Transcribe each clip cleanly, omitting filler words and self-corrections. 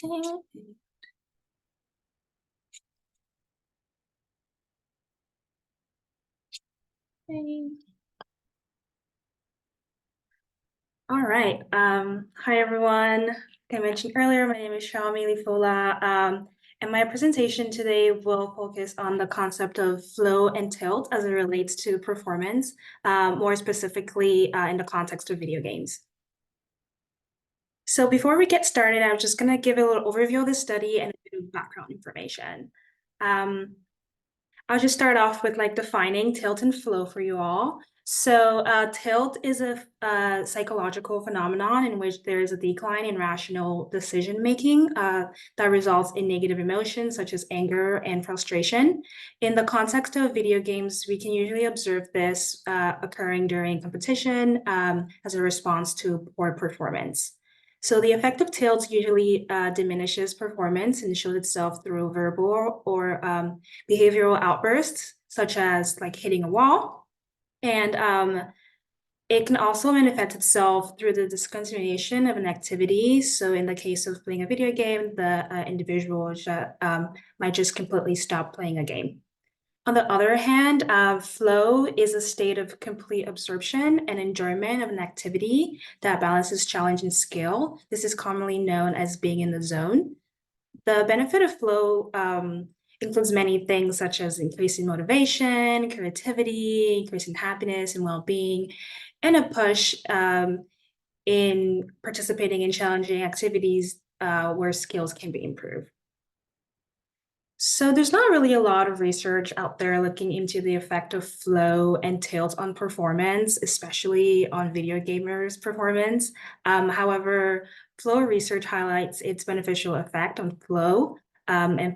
Share. Okay. All right. Hi, everyone. Like I mentioned earlier, my name is Chami Lifula, and my presentation today will focus on the concept of flow and tilt as it relates to performance, more specifically in the context of video games. So before we get started, I'm just going to give a little overview of the study and a bit of background information. I'll just start off with defining tilt and flow for you all. So tilt is a psychological phenomenon in which there is a decline in rational decision making that results in negative emotions such as anger and frustration. In the context of video games, we can usually observe this occurring during competition as a response to poor performance. So the effect of tilt usually diminishes performance and shows itself through verbal or behavioral outbursts, such as hitting a wall. And it can also manifest itself through the discontinuation of an activity. So in the case of playing a video game, the individual might just completely stop playing a game. On the other hand, flow is a state of complete absorption and enjoyment of an activity that balances challenge and skill. This is commonly known as being in the zone. The benefit of flow includes many things such as increasing motivation, creativity, increasing happiness and well-being, and a push in participating in challenging activities where skills can be improved. So there's not really a lot of research out there looking into the effect of flow and tilt on performance, especially on video gamers' performance. However, flow research highlights its beneficial effect on flow and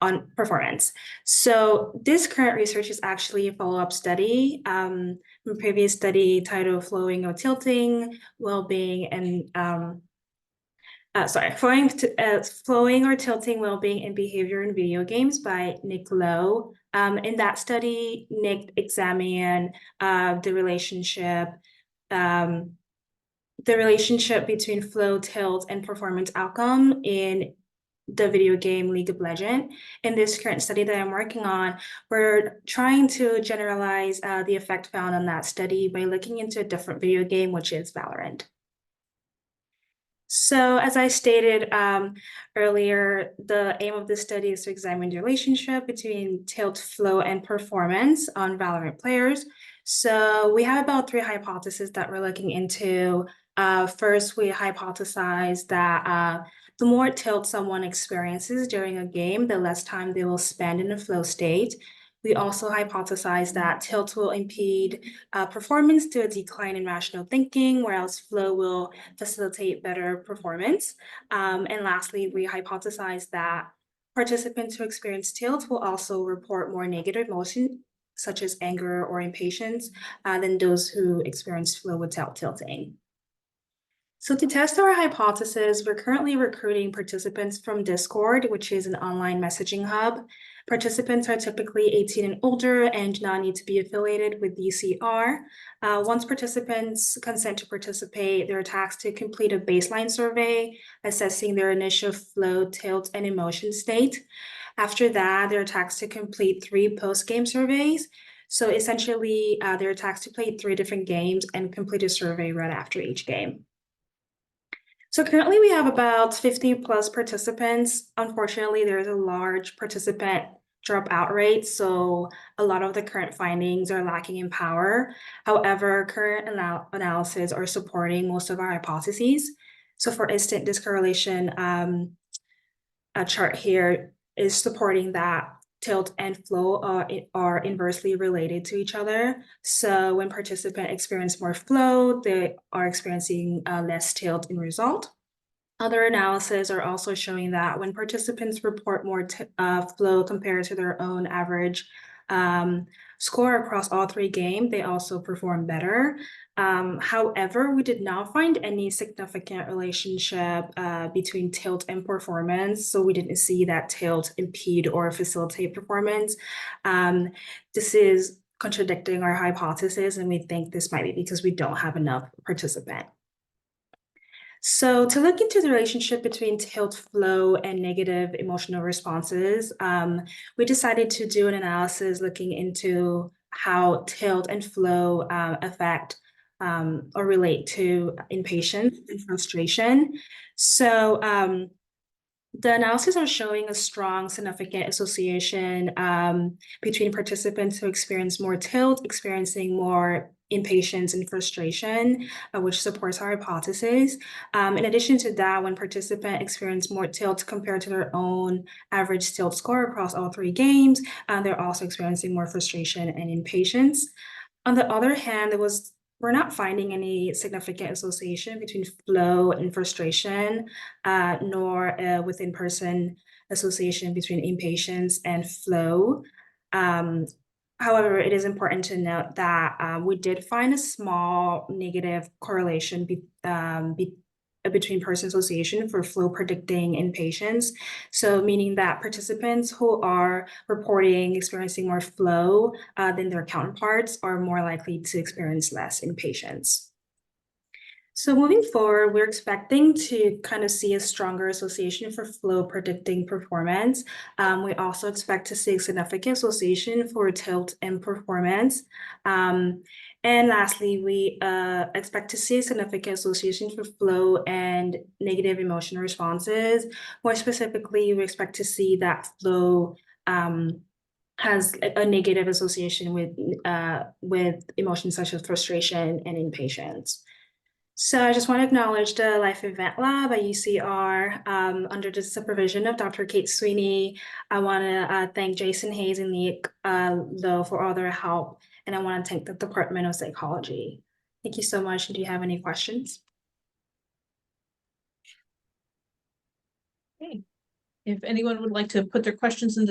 on performance. So this current research is actually a follow-up study from a previous study titled Flowing or Tilting, Well-Being and Flowing or Tilting Well-Being and Behavior in Video Games by Nicklaus. In that study, Nick examined the relationship between flow, tilt, and performance outcome in the video game League of Legends. In this current study that I'm working on, we're trying to generalize the effect found on that study by looking into a different video game, which is Valorant. So as I stated earlier, the aim of this study is to examine the relationship between tilt, flow, and performance on Valorant players. So we have about 3 hypotheses that we're looking into. First, we hypothesize that the more tilt someone experiences during a game, the less time they will spend in a flow state. We also hypothesize that tilt will impede performance to a decline in rational thinking, whereas flow will facilitate better performance. And lastly, we hypothesize that participants who experience tilt will also report more negative emotions, such as anger or impatience, than those who experience flow without tilting. So to test our hypothesis, we're currently recruiting participants from Discord, which is an online messaging hub. Participants are typically 18 and older and do not need to be affiliated with UCR. Once participants consent to participate, they're tasked to complete a baseline survey, assessing their initial flow, tilt, and emotion state. After that, they're tasked to complete 3 post-game surveys. So essentially, they're tasked to play 3 different games and complete a survey right after each game. So currently we have about 50 plus participants. Unfortunately, there's a large participant dropout rate, so a lot of the current findings are lacking in power. However, current analysis are supporting most of our hypotheses. So for instance, this correlation chart here is supporting that tilt and flow are inversely related to each other. So when participants experience more flow, they are experiencing less tilt in result. Other analyses are also showing that when participants report more flow compared to their own average score across all 3 games, they also perform better. However, we did not find any significant relationship between tilt and performance, so we didn't see that tilt impede or facilitate performance. This is contradicting our hypothesis, and we think this might be because we don't have enough participants. So to look into the relationship between tilt flow and negative emotional responses, we decided to do an analysis looking into how tilt and flow affect or relate to impatience and frustration. So the analysis are showing a strong significant association between participants who experience more tilt, experiencing more impatience and frustration, which supports our hypothesis. In addition to that, when participants experience more tilt compared to their own average tilt score across all three games, they're also experiencing more frustration and impatience. On the other hand, we're not finding any significant association between flow and frustration, nor within-person association between impatience and flow. Um, However, it is important to note that we did find a small negative correlation between person association for flow predicting impatience. So meaning that participants who are reporting experiencing more flow than their counterparts are more likely to experience less impatience. So moving forward, we're expecting to kind of see a stronger association for flow predicting performance. We also expect to see a significant association for tilt and performance. And lastly, we expect to see a significant association for flow and negative emotional responses. More specifically, we expect to see that flow has a negative association with emotions such as frustration and impatience. So I just want to acknowledge the Life Event Lab at UCR under the supervision of Dr. Kate Sweeny. I want to thank Jason Hayes and Nick Lowe for all their help, and I want to thank the Department of Psychology. Thank you so much. Do you have any questions? Okay. If anyone would like to put their questions in the